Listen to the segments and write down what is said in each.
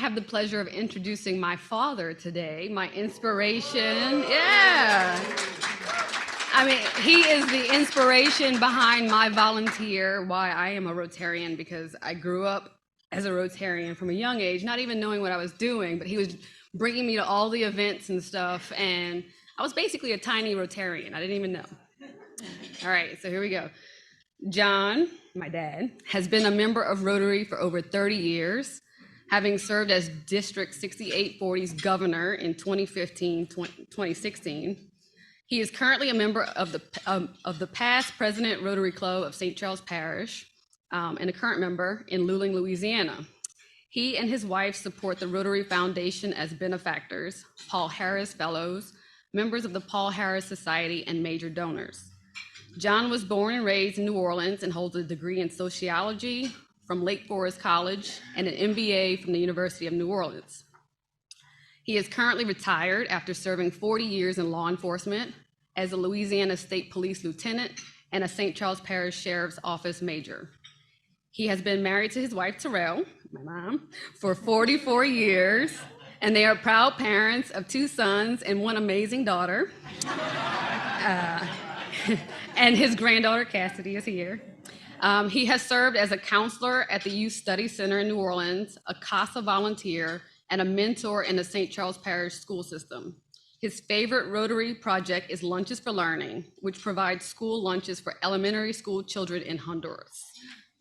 have the pleasure of introducing my father today, my inspiration. Yeah. I mean, he is the inspiration behind my volunteer, why I am a Rotarian, because I grew up as a Rotarian from a young age, not even knowing what I was doing, but he was bringing me to all the events and stuff, and I was basically a tiny Rotarian. I didn't even know. All right, so here we go. John, my dad, has been a member of Rotary for over 30 years, having served as District 6840's governor in 2016. He is currently a member of the past President Rotary Club of St.Charles Parish and a current member in Luling, Louisiana. He and his wife support the Rotary Foundation as benefactors, Paul Harris Fellows, members of the Paul Harris Society, and major donors. John was born and raised in New Orleans and holds a degree in sociology from Lake Forest College and an MBA from the University of New Orleans. He is currently retired after serving 40 years in law enforcement as a Louisiana State Police Lieutenant and a St. Charles Parish Sheriff's Office Major. He has been married to his wife, Terrell, my mom, for 44 years, and they are proud parents of 2 sons and 1 amazing daughter. And his granddaughter, Cassidy, is here. He has served as a counselor at the Youth Study Center in New Orleans, a CASA volunteer, and a mentor in the St. Charles Parish School System. His favorite Rotary project is Lunches for Learning, which provides school lunches for elementary school children in Honduras.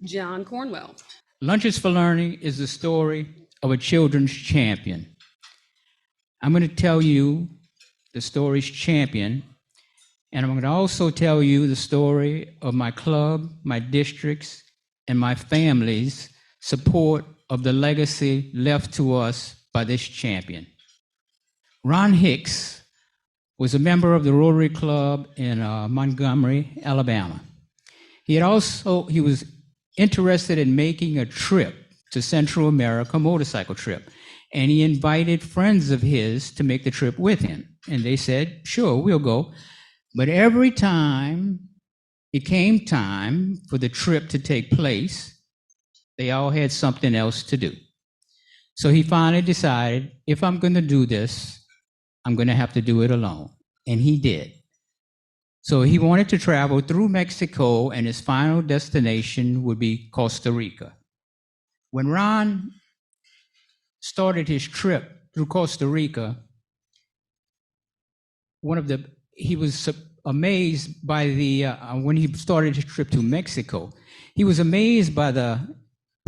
John Cornwall. Lunches for Learning is the story of a children's champion. I'm going to tell you the story's champion, and I'm going to also tell you the story of my club, my districts, and my family's support of the legacy left to us by this champion. Ron Hicks was a member of the Rotary Club in Montgomery, Alabama. He was interested in making a trip to Central America, motorcycle trip, and he invited friends of his to make the trip with him. And they said, sure, we'll go. But every time it came time for the trip to take place, they all had something else to do. So he finally decided, if I'm going to do this, I'm going to have to do it alone. And he did. So he wanted to travel through Mexico, and his final destination would be Costa Rica. When Ron started his trip through Costa Rica, he was amazed by when he started his trip to Mexico, he was amazed by the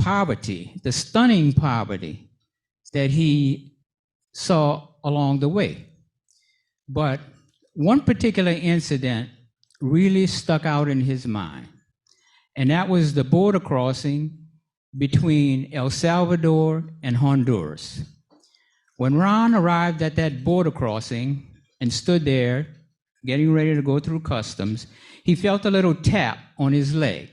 poverty, the stunning poverty that he saw along the way. But one particular incident really stuck out in his mind, and that was the border crossing between El Salvador and Honduras. When Ron arrived at that border crossing and stood there getting ready to go through customs, he felt a little tap on his leg.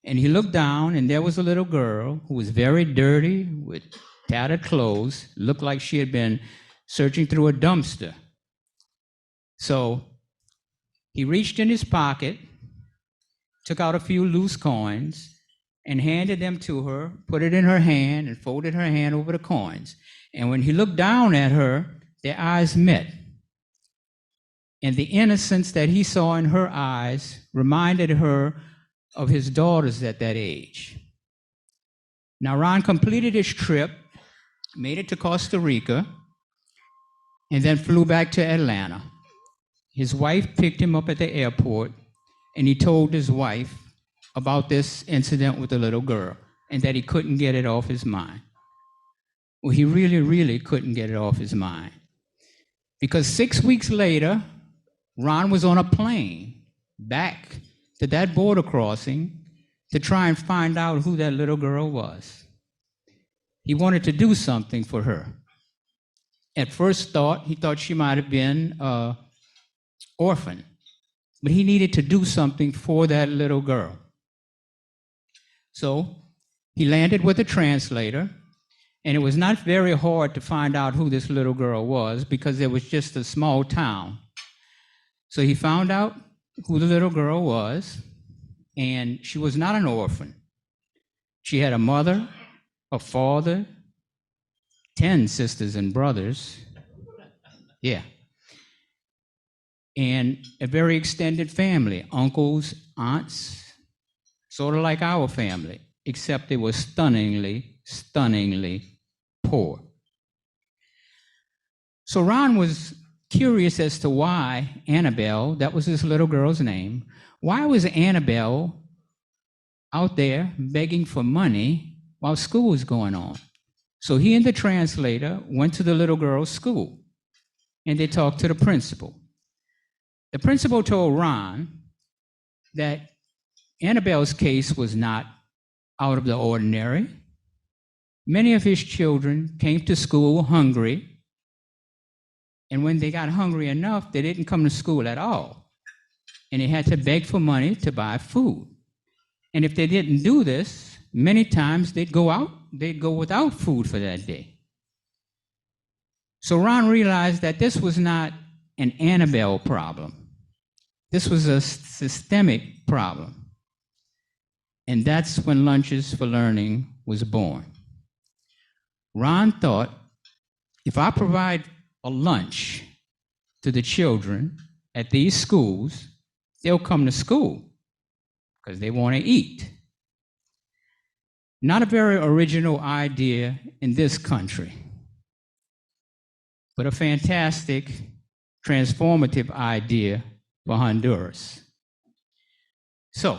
And he looked down, and there was a little girl who was very dirty with tattered clothes, looked like she had been searching through a dumpster. So he reached in his pocket, took out a few loose coins, and handed them to her, put it in her hand, and folded her hand over the coins. And when he looked down at her, their eyes met. And the innocence that he saw in her eyes reminded her of his daughters at that age. Now, Ron completed his trip, made it to Costa Rica, and then flew back to Atlanta. His wife picked him up at the airport, and he told his wife about this incident with the little girl, and that he couldn't get it off his mind. Well, he really, really couldn't get it off his mind. Because 6 weeks later, Ron was on a plane back to that border crossing to try and find out who that little girl was. He wanted to do something for her. At first he thought she might have been an orphan, but he needed to do something for that little girl. So he landed with a translator, and it was not very hard to find out who this little girl was because it was just a small town. So he found out who the little girl was, and she was not an orphan. She had a mother, a father, 10 sisters and brothers. Yeah. And a very extended family, uncles, aunts, sort of like our family, except they were stunningly, stunningly poor. So Ron was curious as to why Annabelle, that was this little girl's name, why was Annabelle out there begging for money while school was going on? So he and the translator went to the little girl's school, and they talked to the principal. The principal told Ron that Annabelle's case was not out of the ordinary. Many of his children came to school hungry, and when they got hungry enough, they didn't come to school at all, and they had to beg for money to buy food. And if they didn't do this, many times they'd go without food for that day. So Ron realized that this was not an Annabelle problem. This was a systemic problem. And that's when Lunches for Learning was born. Ron thought, if I provide a lunch to the children at these schools, they'll come to school because they want to eat. Not a very original idea in this country, but a fantastic, transformative idea for Honduras. So,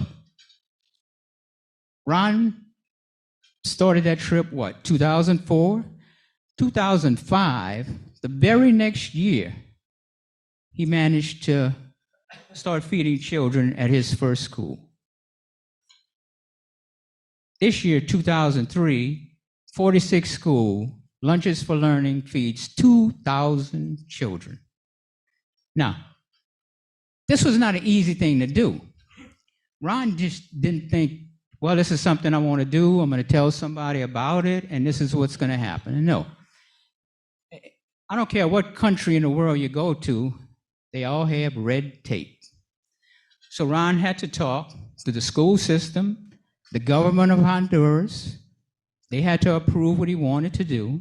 Ron started that trip, 2004? 2005, the very next year, he managed to start feeding children at his first school. This year, 2003, 46 school, Lunches for Learning feeds 2,000 children. Now, this was not an easy thing to do. Ron just didn't think, well, this is something I want to do. I'm going to tell somebody about it, and this is what's going to happen. No. I don't care what country in the world you go to, they all have red tape. So Ron had to talk to the school system, the government of Honduras. They had to approve what he wanted to do.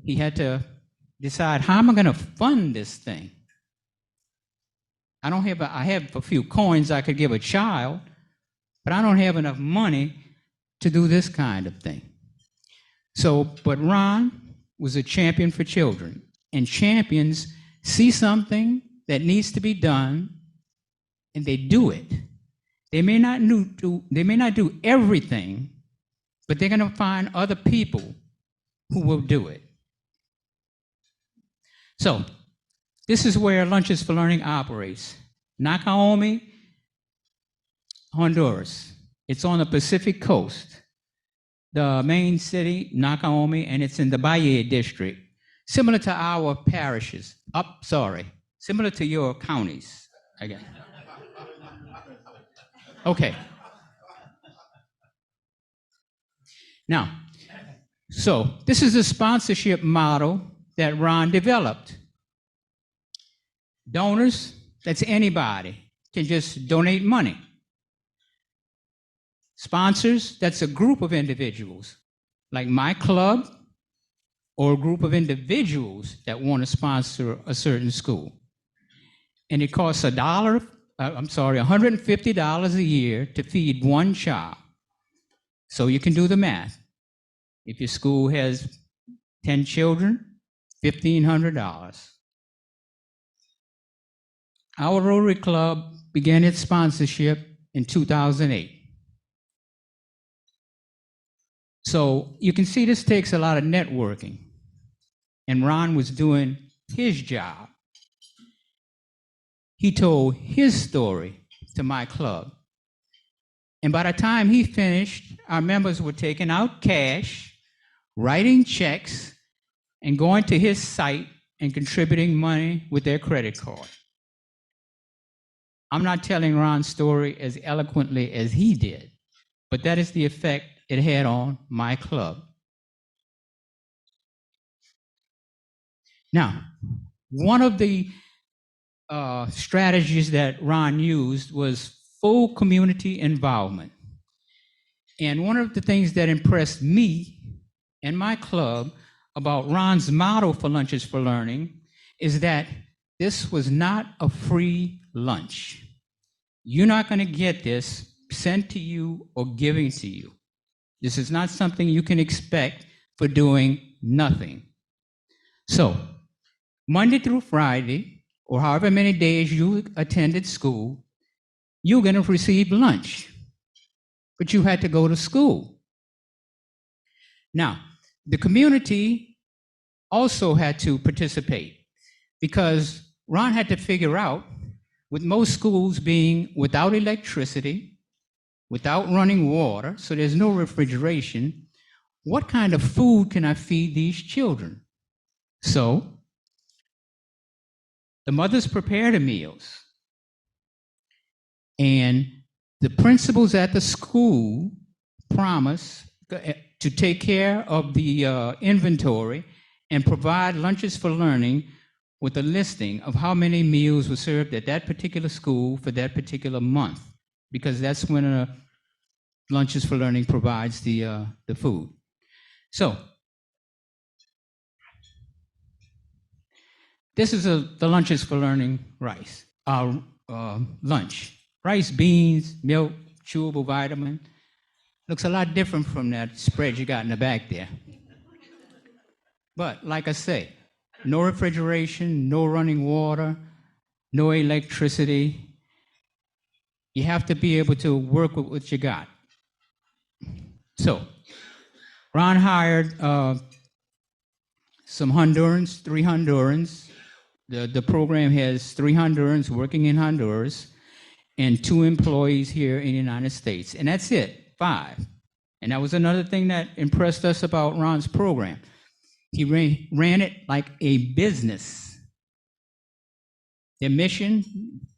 He had to decide, how am I going to fund this thing? I have a few coins I could give a child, but I don't have enough money to do this kind of thing. But Ron was a champion for children, and champions see something that needs to be done, and they do it. They may not do everything, but they're going to find other people who will do it. So, this is where Lunches for Learning operates. Nacaome, Honduras. It's on the Pacific coast. The main city, Nacaome, and it's in the Valle district, similar to our parishes. Similar to your counties, I guess. Okay. Now, so this is a sponsorship model that Ron developed. Donors, that's anybody, can just donate money. Sponsors, that's a group of individuals, like my club, or a group of individuals that want to sponsor a certain school. And it costs $150 a year to feed one child. So you can do the math. If your school has 10 children, $1,500. Our Rotary Club began its sponsorship in 2008. So you can see this takes a lot of networking. And Ron was doing his job. He told his story to my club. And by the time he finished, our members were taking out cash, writing checks, and going to his site and contributing money with their credit card. I'm not telling Ron's story as eloquently as he did, but that is the effect it had on my club. Now, one of the strategies that Ron used was full community involvement. And one of the things that impressed me and my club about Ron's motto for Lunches for Learning is that this was not a free lunch. You're not going to get this sent to you or given to you. This is not something you can expect for doing nothing. So, Monday through Friday, or however many days you attended school, you're going to receive lunch, but you had to go to school. Now, the community also had to participate because Ron had to figure out, with most schools being without electricity, without running water, so there's no refrigeration, what kind of food can I feed these children? So the mothers prepare the meals, and the principals at the school promise to take care of the inventory and provide Lunches for Learning with a listing of how many meals were served at that particular school for that particular month, because that's when Lunches for Learning provides the food. So this is the Lunches for Learning rice, lunch. Rice, beans, milk, chewable vitamin. Looks a lot different from that spread you got in the back there. But like I say, no refrigeration, no running water, no electricity. You have to be able to work with what you got. So Ron hired some Hondurans, 3 Hondurans. The program has 3 Hondurans working in Honduras and 2 employees here in the United States. And that's it, 5. And that was another thing that impressed us about Ron's program. He ran it like a business. Their mission,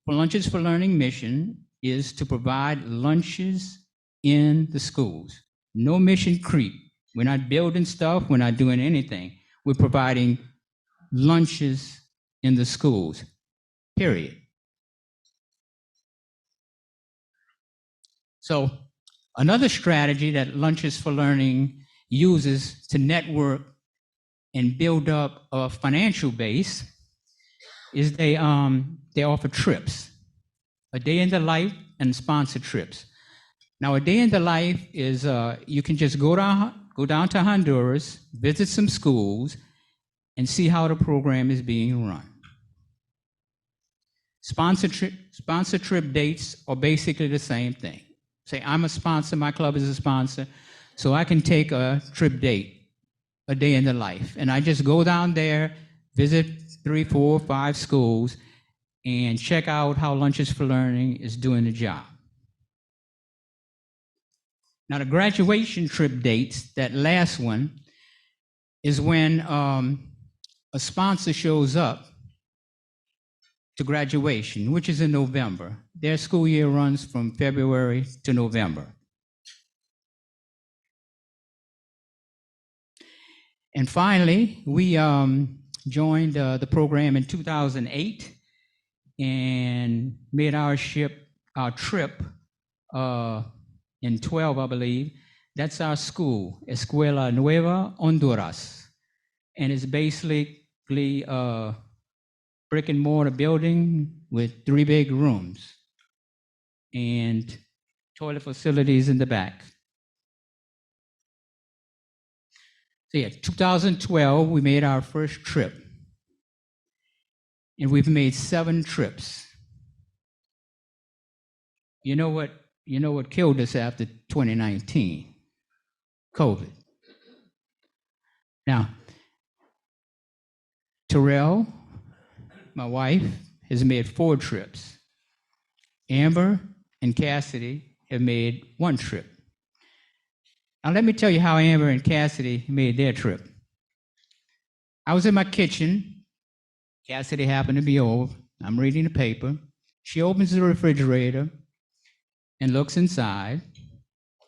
for Lunches for Learning mission, is to provide lunches in the schools. No mission creep. We're not building stuff. We're not doing anything. We're providing lunches in the schools, period. So another strategy that Lunches for Learning uses to network and build up a financial base is they offer trips, a day in the life and sponsored trips. Now, a day in the life is you can just go down to Honduras, visit some schools, and see how the program is being run. Sponsored trip dates are basically the same thing. Say, I'm a sponsor, my club is a sponsor, so I can take a trip date, a day in the life. And I just go down there, visit 3, 4, 5 schools, and check out how Lunches for Learning is doing the job. Now, the graduation trip dates, that last one, is when a sponsor shows up to graduation, which is in November. Their school year runs from February to November. And finally, we joined the program in 2008 and made our trip in 12, I believe. That's our school, Escuela Nueva Honduras. And it's basically a brick and mortar building with 3 big rooms and toilet facilities in the back. So yeah, 2012, we made our first trip. And we've made 7 trips. You know what killed us after 2019? COVID. Now, Terrell, my wife, has made 4 trips. Amber and Cassidy have made 1 trip. Now, let me tell you how Amber and Cassidy made their trip. I was in my kitchen. Cassidy happened to be over. I'm reading the paper. She opens the refrigerator and looks inside,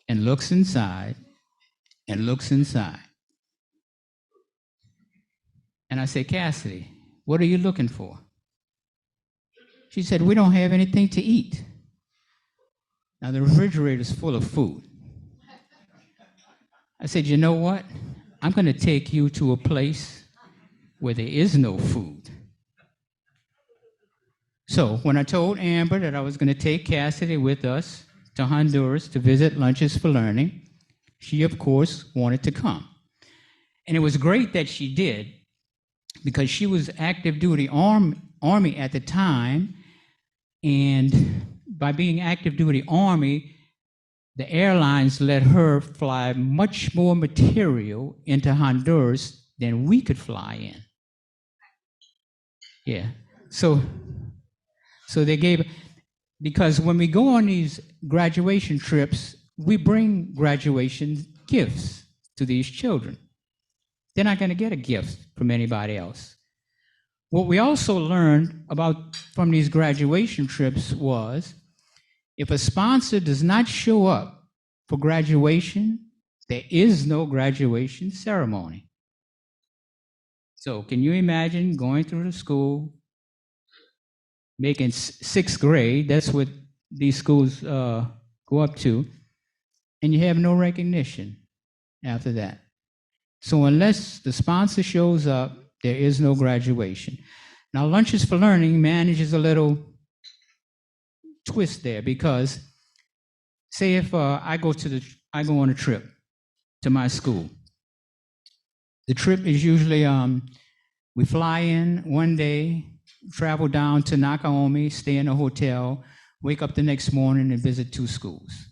and looks inside, and looks inside. And I said, Cassidy, what are you looking for? She said, we don't have anything to eat. Now, the refrigerator is full of food. I said, you know what? I'm going to take you to a place where there is no food. So when I told Amber that I was going to take Cassidy with us to Honduras to visit Lunches for Learning, she, of course, wanted to come. And it was great that she did, because she was active duty Army at the time. And by being active duty Army, the airlines let her fly much more material into Honduras than we could fly in. Yeah. So they gave, because when we go on these graduation trips, we bring graduation gifts to these children. They're not going to get a gift from anybody else. What we also learned from these graduation trips was, if a sponsor does not show up for graduation, there is no graduation ceremony. So can you imagine going through the school, making sixth grade, that's what these schools go up to, and you have no recognition after that. So unless the sponsor shows up, there is no graduation. Now, Lunches for Learning manages a little twist there, because say if I go on a trip to my school. The trip is usually we fly in one day, travel down to Nacaome, stay in a hotel, wake up the next morning and visit 2 schools.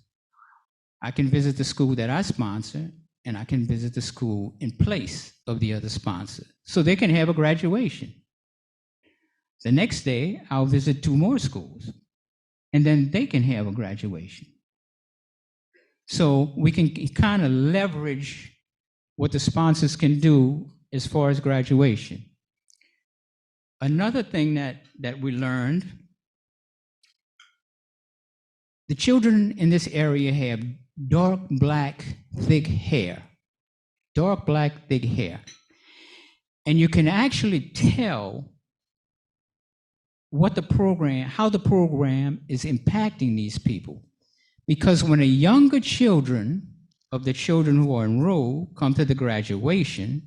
I can visit the school that I sponsor, and I can visit the school in place of the other sponsor, so they can have a graduation. The next day, I'll visit 2 more schools, and then they can have a graduation. So we can kind of leverage what the sponsors can do as far as graduation. Another thing that we learned, the children in this area have dark black, thick hair. Dark black, thick hair. And you can actually tell how the program is impacting these people. Because when the younger children of the children who are enrolled come to the graduation,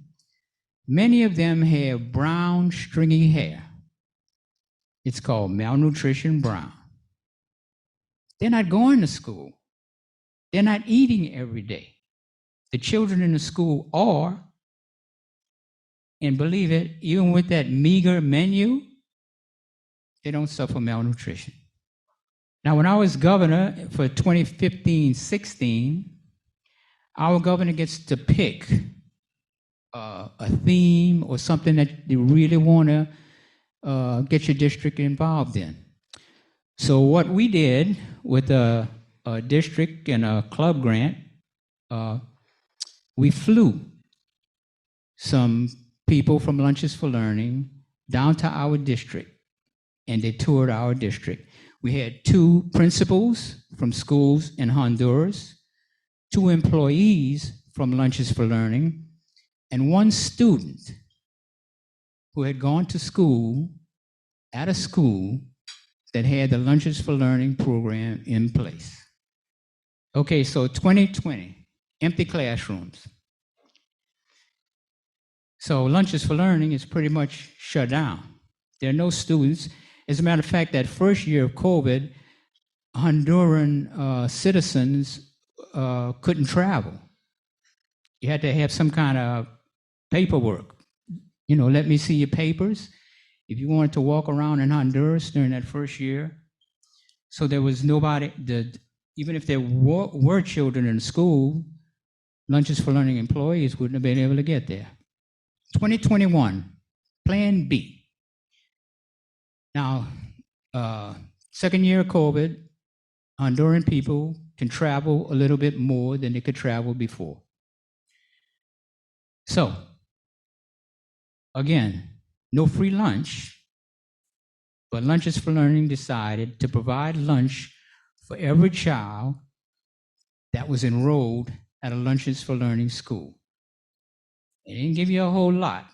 many of them have brown, stringy hair. It's called malnutrition brown. They're not going to school. They're not eating every day. The children in the school are, and believe it, even with that meager menu, they don't suffer malnutrition. Now, when I was governor for 2015-16, our governor gets to pick a theme or something that you really want to get your district involved in. So what we did with a district and a club grant, we flew some people from Lunches for Learning down to our district, and they toured our district. We had 2 principals from schools in Honduras, 2 employees from Lunches for Learning, and 1 student who had gone to school at a school that had the Lunches for Learning program in place. Okay, so 2020, empty classrooms. So Lunches for Learning is pretty much shut down. There are no students. As a matter of fact, that first year of COVID, Honduran citizens couldn't travel. You had to have some kind of paperwork. Let me see your papers. If you wanted to walk around in Honduras during that first year. So there was nobody, even if there were children in school, Lunches for Learning employees wouldn't have been able to get there. 2021, Plan B. Now, second year of COVID, Honduran people can travel a little bit more than they could travel before. So, again, no free lunch, but Lunches for Learning decided to provide lunch for every child that was enrolled at a Lunches for Learning school. They didn't give you a whole lot.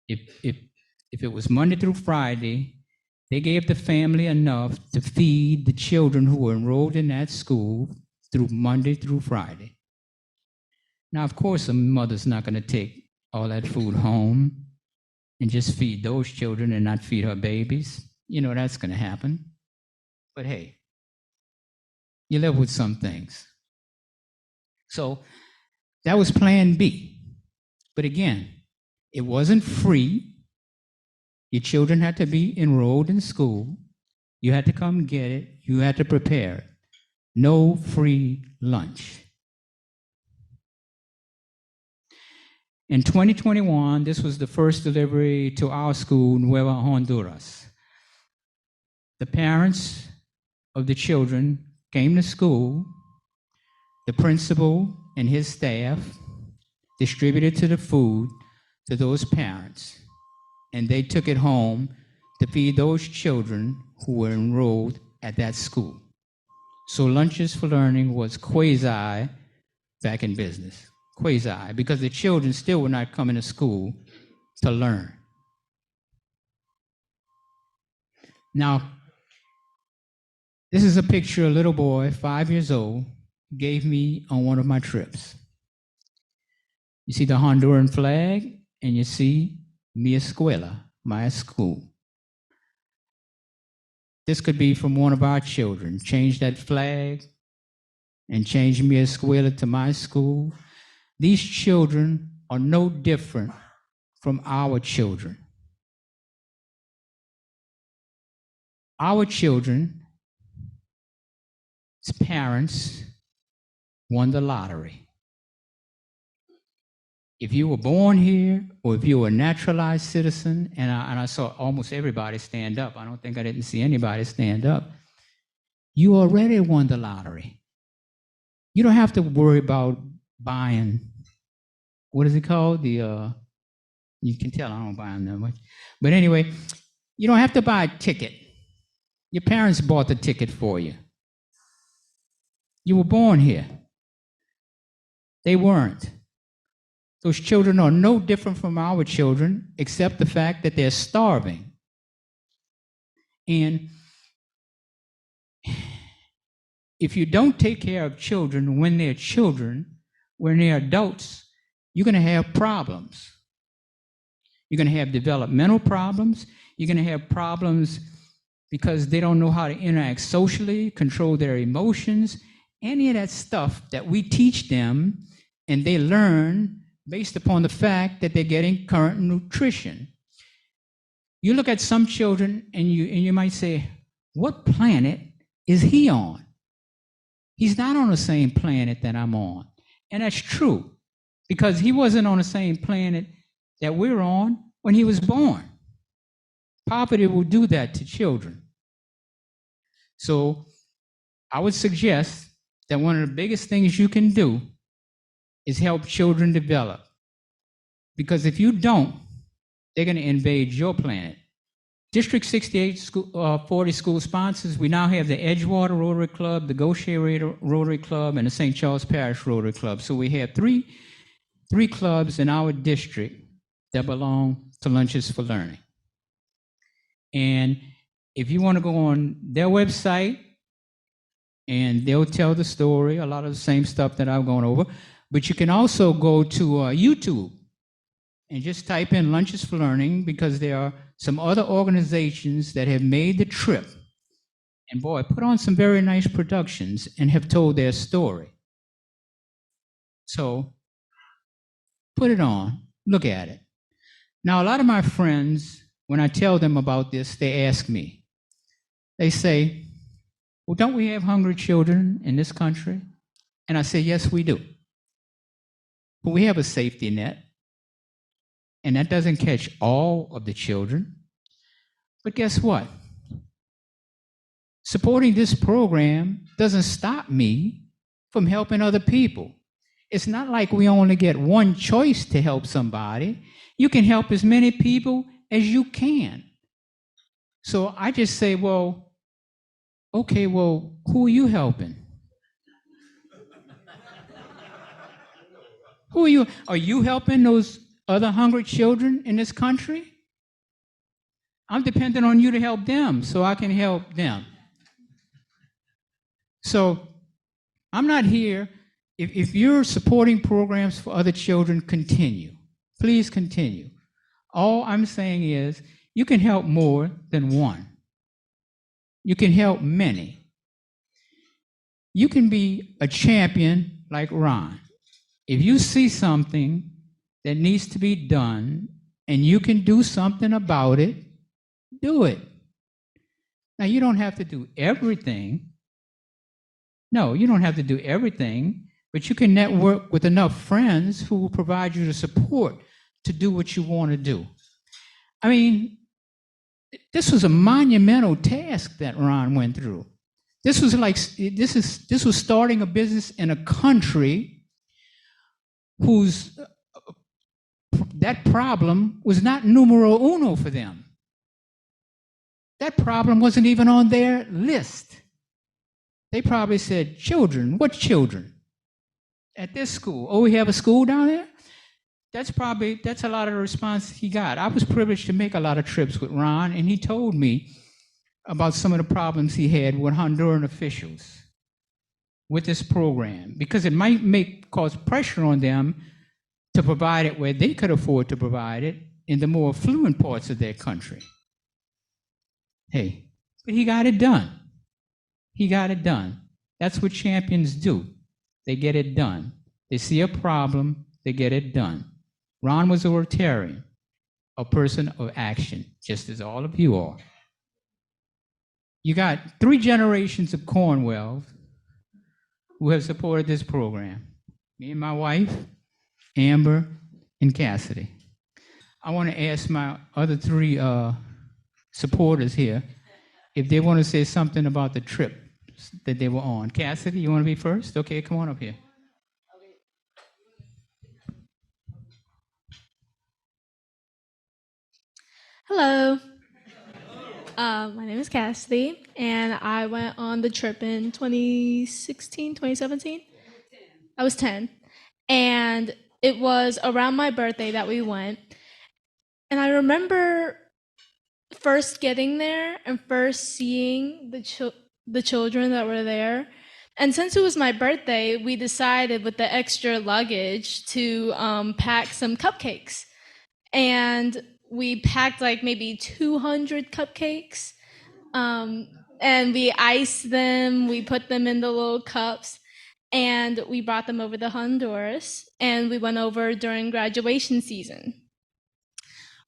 If it was Monday through Friday, they gave the family enough to feed the children who were enrolled in that school through Monday through Friday. Now, of course, a mother's not going to take all that food home and just feed those children and not feed her babies. You know, that's going to happen. But hey, you live with some things. So that was plan B. But again, it wasn't free. Your children had to be enrolled in school. You had to come get it. You had to prepare it. No free lunch. In 2021, this was the first delivery to our school, Nueva Honduras. The parents of the children came to school. The principal and his staff distributed the food to those parents, and they took it home to feed those children who were enrolled at that school. So Lunches for Learning was quasi back in business. Quasi, because the children still were not coming to school to learn. Now, this is a picture a little boy, 5 years old, gave me on one of my trips. You see the Honduran flag, and you see mi escuela, my school. This could be from one of our children. Change that flag and change mi escuela to my school. These children are no different from our children. Our children's parents won the lottery. If you were born here, or if you were a naturalized citizen, and I saw almost everybody stand up. I don't think I didn't see anybody stand up. You already won the lottery. You don't have to worry about buying, what is it called? You can tell I don't buy them that much. But anyway, you don't have to buy a ticket. Your parents bought the ticket for you. You were born here. They weren't. Those children are no different from our children, except the fact that they're starving. And if you don't take care of children when they're children, when they're adults, you're going to have problems. You're going to have developmental problems. You're going to have problems because they don't know how to interact socially, control their emotions, any of that stuff that we teach them, and they learn based upon the fact that they're getting current nutrition. You look at some children and you might say, what planet is he on? He's not on the same planet that I'm on. And that's true, because he wasn't on the same planet that we're on when he was born. Poverty will do that to children. So I would suggest that one of the biggest things you can do is help children develop. Because if you don't, they're going to invade your planet. District 68 40 school sponsors, we now have the Edgewater Rotary Club, the Goshen Rotary Club, and the St. Charles Parish Rotary Club. So we have three clubs in our district that belong to Lunches for Learning. And if you want to go on their website, and they'll tell the story, a lot of the same stuff that I've gone over, but you can also go to YouTube and just type in Lunches for Learning, because there are some other organizations that have made the trip, and boy, put on some very nice productions and have told their story. So put it on, look at it. Now, a lot of my friends, when I tell them about this, they ask me, they say, well, don't we have hungry children in this country? And I say, yes, we do. But we have a safety net, and that doesn't catch all of the children. But guess what? Supporting this program doesn't stop me from helping other people. It's not like we only get one choice to help somebody. You can help as many people as you can. So I just say, well, okay, well, who are you helping? Who are you? Are you helping those other hungry children in this country? I'm dependent on you to help them so I can help them. So I'm not here if you're supporting programs for other children, continue. Please continue. All I'm saying is you can help more than one. You can help many. You can be a champion like Ron. If you see something that needs to be done and you can do something about it, do it. Now, you don't have to do everything. No, you don't have to do everything, but you can network with enough friends who will provide you the support to do what you want to do. I mean, this was a monumental task that Ron went through. This was starting a business in a country whose that problem was not numero uno for them. That problem wasn't even on their list. They probably said, children, what children? At this school. Oh, we have a school down there? That's a lot of the response he got. I was privileged to make a lot of trips with Ron, and he told me about some of the problems he had with Honduran officials with this program, because it might cause pressure on them to provide it where they could afford to provide it in the more affluent parts of their country. Hey, but he got it done. He got it done. That's what champions do. They get it done. They see a problem, they get it done. Ron was a Rotarian, a person of action, just as all of you are. You got 3 generations of Cornwall who have supported this program. Me and my wife, Amber, and Cassidy. I want to ask my other 3 supporters here if they want to say something about the trip that they were on. Cassidy, you want to be first? Okay, come on up here. Hello. My name is Cassidy, and I went on the trip in 2016, 2017. I was 10, and it was around my birthday that we went. And I remember first getting there and first seeing the children that were there. And since it was my birthday, we decided with the extra luggage to pack some cupcakes. And we packed like maybe 200 cupcakes. And we iced them, we put them in the little cups, and we brought them over to Honduras, and we went over during graduation season.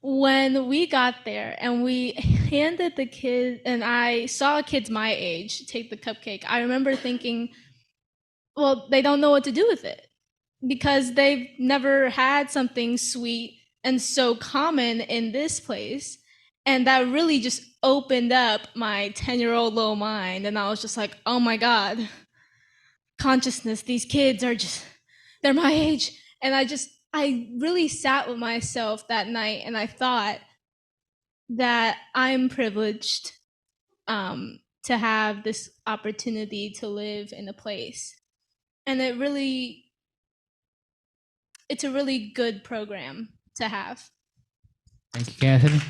When we got there and we handed the kid, and I saw kids my age take the cupcake, I remember thinking, well, they don't know what to do with it because they've never had something sweet and so common in this place. And that really just opened up my 10-year-old little mind. And I was just like, oh my God, consciousness, these kids are they're my age. And I really sat with myself that night and I thought that I'm privileged to have this opportunity to live in a place. And it's a really good program to have. Thank you, Cassidy.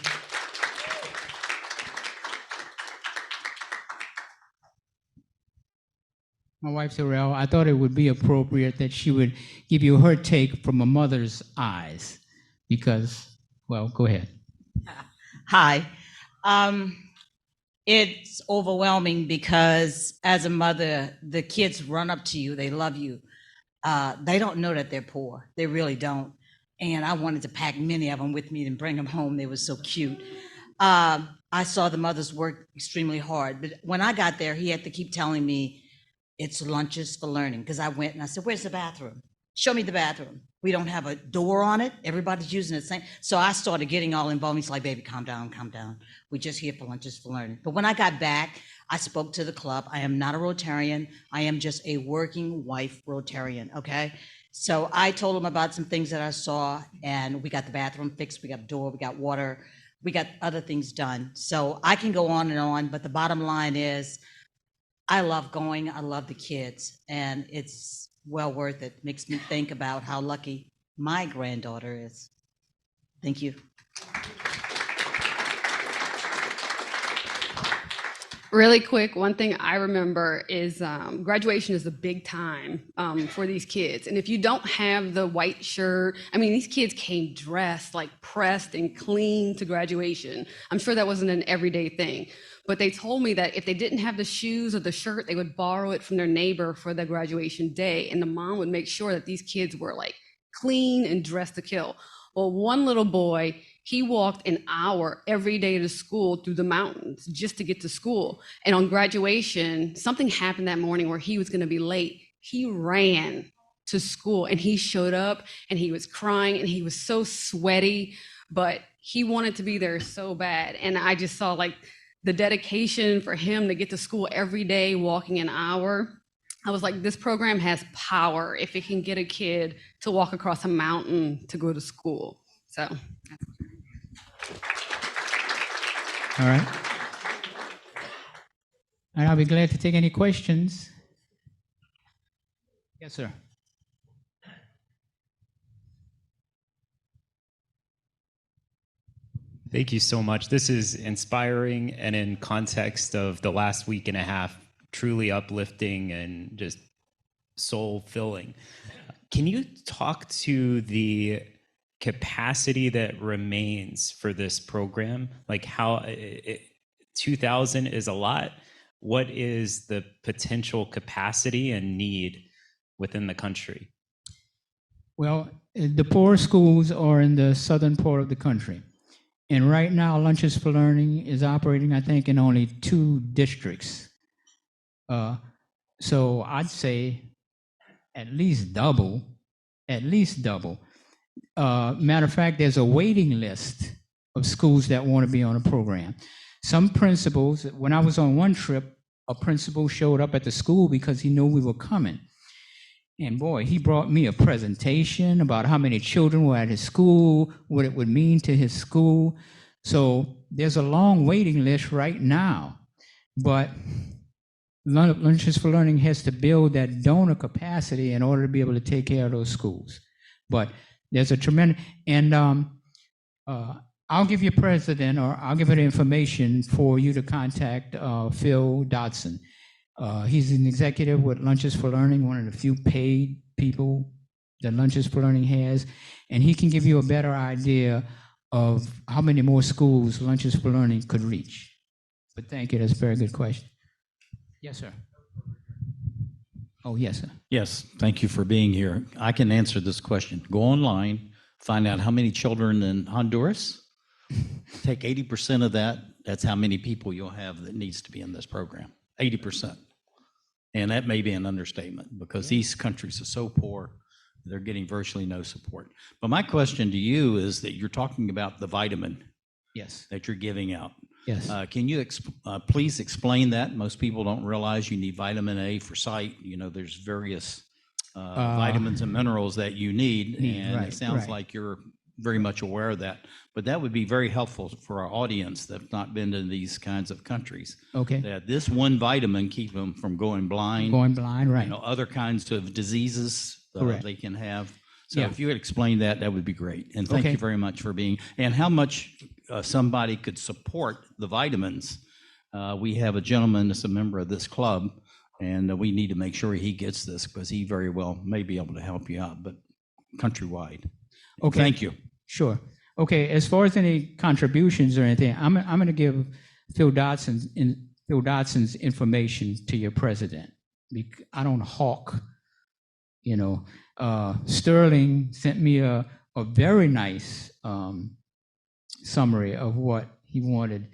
My wife, Sorrel, I thought it would be appropriate that she would give you her take from a mother's eyes because, well, go ahead. Hi. It's overwhelming because as a mother, the kids run up to you, they love you. They don't know that they're poor. They really don't. And I wanted to pack many of them with me and bring them home. They were so cute. I saw the mothers work extremely hard. But when I got there, he had to keep telling me, it's lunches for learning. Because I went and I said, where's the bathroom? Show me the bathroom. We don't have a door on it. Everybody's using the same. So I started getting all involved. He's like, baby, calm down, calm down. We're just here for lunches for learning. But when I got back, I spoke to the club. I am not a Rotarian. I am just a working wife Rotarian, okay? So I told him about some things that I saw, and we got the bathroom fixed, we got a door, we got water, we got other things done. So I can go on, but the bottom line is, I love going, I love the kids, and it's well worth it. Makes me think about how lucky my granddaughter is. Thank you. Really quick, one thing I remember is graduation is a big time for these kids. And if you don't have the white shirt, I mean, these kids came dressed, like pressed and clean to graduation. I'm sure that wasn't an everyday thing. But they told me that if they didn't have the shoes or the shirt, they would borrow it from their neighbor for the graduation day. And the mom would make sure that these kids were like clean and dressed to kill. Well, one little boy, he walked an hour every day to school through the mountains just to get to school. And on graduation, something happened that morning where he was going to be late. He ran to school and he showed up and he was crying and he was so sweaty, but he wanted to be there so bad. And I just saw like the dedication for him to get to school every day, walking an hour. I was like, this program has power if it can get a kid to walk across a mountain to go to school. So. All right. And I'll be glad to take any questions. Yes, sir. Thank you so much. This is inspiring, and in context of the last week and a half, truly uplifting and just soul-filling. Can you talk to the capacity that remains for this program? Like how 2,000 is a lot. What is the potential capacity and need within the country? Well, the poor schools are in the southern part of the country. And right now, Lunches for Learning is operating, I think, in only 2 districts. So I'd say at least double. Matter of fact, there's a waiting list of schools that want to be on a program. Some principals, when I was on one trip, a principal showed up at the school because he knew we were coming. And boy, he brought me a presentation about how many children were at his school, what it would mean to his school. So there's a long waiting list right now. But Lunches for Learning has to build that donor capacity in order to be able to take care of those schools. But there's a tremendous, and I'll give you president, or I'll give you the information for you to contact Phil Dodson. He's an executive with Lunches for Learning, one of the few paid people that Lunches for Learning has, and he can give you a better idea of how many more schools Lunches for Learning could reach. But thank you, that's a very good question. Yes, sir. Oh, yes, sir. Yes, thank you for being here. I can answer this question. Go online, find out how many children in Honduras. Take 80% of that. That's how many people you'll have that needs to be in this program. 80%. And that may be an understatement because these countries are so poor, they're getting virtually no support. But my question to you is that you're talking about the vitamin Yes. that you're giving out. Yes. Can you please explain that? Most people don't realize you need vitamin A for sight. You know, there's various vitamins and minerals that you need, and right, it sounds right. like you're very much aware of that. But that would be very helpful for our audience that have not been to these kinds of countries. Okay. That this one vitamin keep them from going blind. Going blind, right. You know, other kinds of diseases they can have. So Yeah. if you would explain that, that would be great. And thank Okay. you very much for being, and how much somebody could support the vitamins. We have a gentleman that's a member of this club, and we need to make sure he gets this because he very well may be able to help you out, but countrywide. Okay. Thank you. Sure. Okay, as far as any contributions or anything, I'm going to give Phil Dodson's information to your president. I don't hawk, you know. Sterling sent me a very nice summary of what he wanted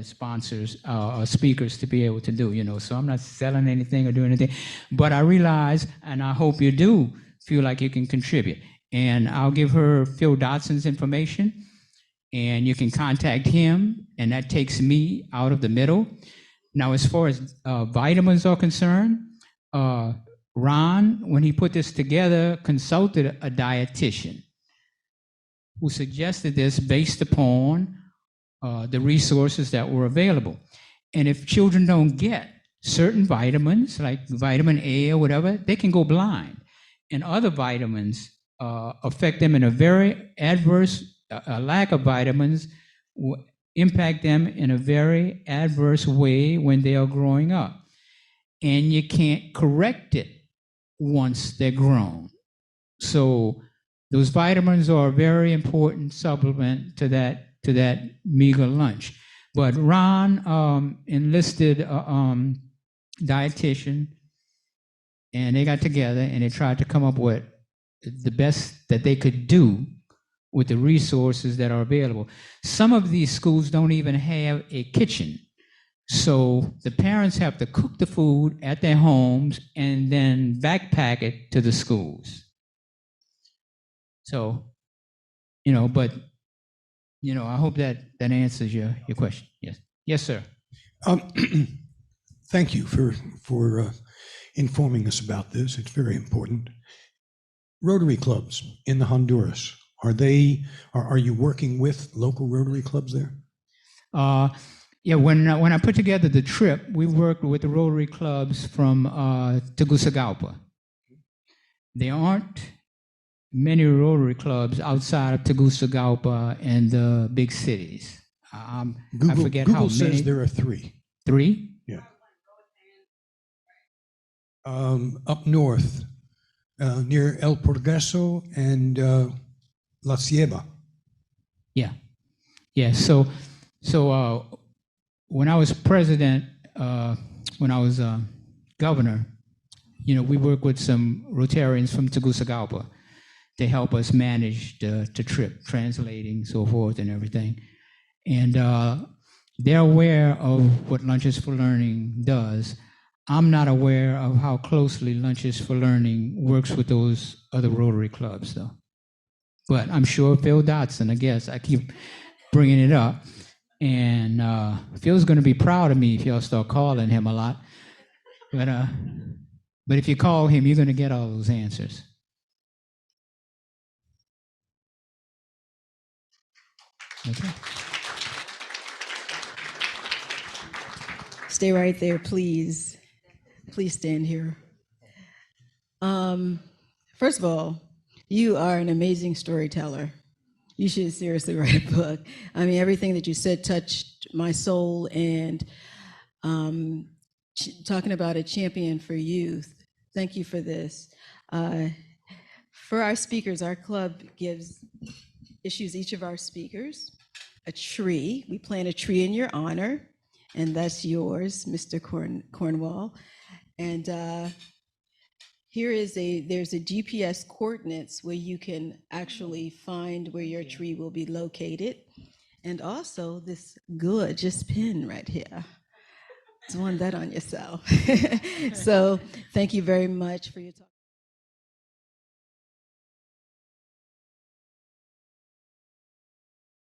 sponsors, speakers to be able to do, you know. So I'm not selling anything or doing anything, but I realize, and I hope you do feel like you can contribute. And I'll give her Phil Dodson's information, and you can contact him, and that takes me out of the middle. Now, as far as vitamins are concerned, Ron, when he put this together, consulted a dietitian who suggested this based upon the resources that were available. And if children don't get certain vitamins, like vitamin A or whatever, they can go blind. And other vitamins affect them in a very adverse, a lack of vitamins impact them in a very adverse way when they are growing up. And you can't correct it once they're grown. So those vitamins are a very important supplement to that meager lunch. But Ron enlisted a dietitian, and they got together and they tried to come up with the best that they could do with the resources that are available. Some of these schools don't even have a kitchen. So the parents have to cook the food at their homes and then backpack it to the schools. So, but, I hope that answers your question. Yes. Yes, sir. Thank you for informing us about this. It's very important. Rotary clubs in the Honduras, are you working with local Rotary clubs there? Yeah, when I put together the trip, we worked with the Rotary clubs from Tegucigalpa. There aren't many Rotary clubs outside of Tegucigalpa and the big cities. I forget Google how many. says there are 3. 3? Yeah. Up north, near El Progreso and La Ceiba. Yeah. Yeah. So when I was president, when I was governor, we worked with some Rotarians from Tegucigalpa to help us manage the trip, translating, so forth, and everything. And they're aware of what Lunches for Learning does. I'm not aware of how closely Lunches for Learning works with those other Rotary clubs, though. But I'm sure Phil Dotson, I guess, I keep bringing it up. And Phil's going to be proud of me if y'all start calling him a lot. But if you call him, you're going to get all those answers. Okay. Stay right there, please. Please stand here. First of all, you are an amazing storyteller. You should seriously write a book. I mean, everything that you said touched my soul, and talking about a champion for youth. Thank you for this. For our speakers, our club issues each of our speakers a tree. We plant a tree in your honor, and that's yours, Mr. Cornwall. And there's a GPS coordinates where you can actually find where your tree will be located. And also this gorgeous pin right here. It's one that on yourself. So thank you very much for your talk.